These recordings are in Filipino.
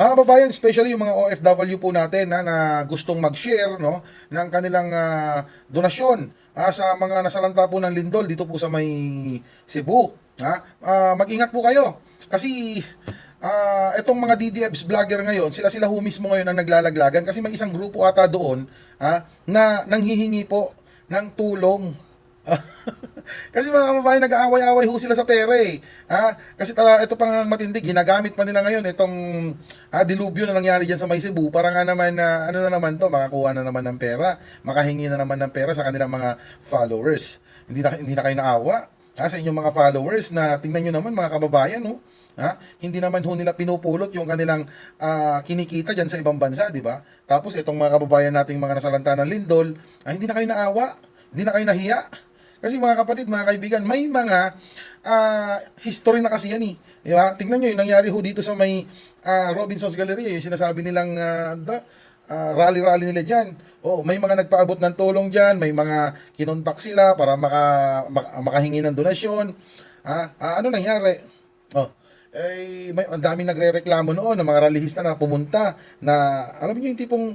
Mga kababayan, especially yung mga OFW po natin na gustong mag-share no, ng kanilang donasyon sa mga nasalanta po ng lindol dito po sa may Cebu. Mag-ingat po kayo kasi itong mga DDFs vlogger ngayon, sila ho mismo ngayon ang naglalaglagan kasi may isang grupo ata doon na nanghihingi po ng tulong. Kasi mga kababayan, nag-aaway-away ho sila sa pera eh. Kasi ito pang matindi, ginagamit pa nila ngayon itong dilubyo na nangyari dyan sa may Cebu para nga naman ano na naman to, makakuha na naman ng pera, makahingi na naman ng pera sa kanilang mga followers. Hindi na kayo naawa sa inyong mga followers na tingnan nyo naman mga kababayan, no? Hindi naman ho nila pinupulot yung kanilang kinikita dyan sa ibang bansa, di ba? Tapos itong mga kababayan nating mga nasalanta ng lindol, hindi na kayo naawa, hindi na kayo nahiya. Kasi mga kapatid, mga kaibigan, may mga history na kasi yan eh. Di ba? Tingnan nyo yung nangyari ho dito sa may Robinson's Galleria, yung sinasabi nilang rally-rally nila dyan. May mga nagpaabot ng tulong dyan, may mga kinontak sila para makahingi ng donasyon. Ano nangyari? Ang daming nagrereklamo noon ng mga rallyista na pumunta na, alam niyo yung tipong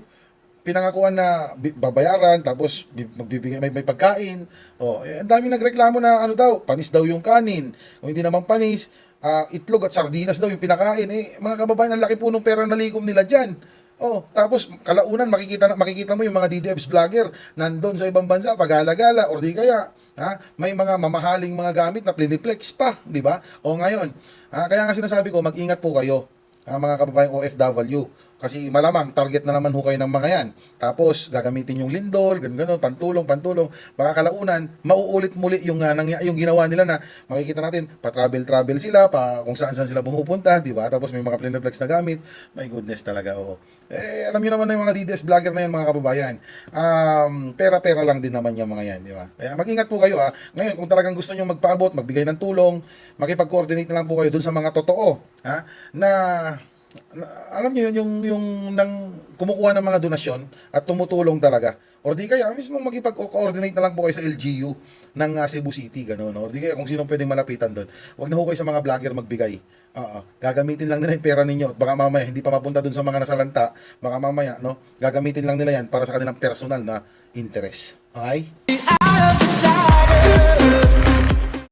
pinangakuan na babayaran tapos magbibigay may pagkain. Ang dami nagreklamo na ano daw, panis daw yung kanin. Kung hindi naman panis, itlog at sardinas daw yung pinakain. Mga kababayan, ang laki po ng pera na likom nila diyan. Tapos kalaunan makikita mo yung mga DDFs vlogger nandun sa ibang bansa pag-alagala or di kaya may mga mamahaling mga gamit na pliniplex pa, di ba? Ngayon, kaya nga sinasabi ko, mag-ingat po kayo, mga kababayang OFW. Kasi malamang target na naman ho kayo ng mga yan. Tapos gagamitin yung lindol, ganun, pantulong. Baka kalaunan, mauulit muli yung ginawa nila na makikita natin, pa-travel sila, kung saan sila pumupunta, di ba? Tapos may mga pliniplex na gamit. My goodness talaga, alam niyo naman na yung mga DDS vlogger na yan, mga kababayan. Pera-pera lang din naman yung mga yan, di ba? Kaya mag-ingat po kayo, Ngayon, kung talagang gusto niyo magpaabot, magbigay ng tulong, makipag-coordinate na lang po kayo dun sa mga totoo, na alam niyo yun, yung nang kumukuha ng mga donasyon at tumutulong talaga. Or di kaya mismo makipag-coordinate na lang po kayo sa LGU ng Cebu City, gano'n. Or di kaya kung sino pwedeng malapitan doon. Huwag na ho kayo sa mga vlogger magbigay. Gagamitin lang nila yung pera ninyo at baka mamaya hindi pa mapunta doon sa mga nasalanta, baka mamaya, no, gagamitin lang nila yan para sa kanilang personal na interest. Okay?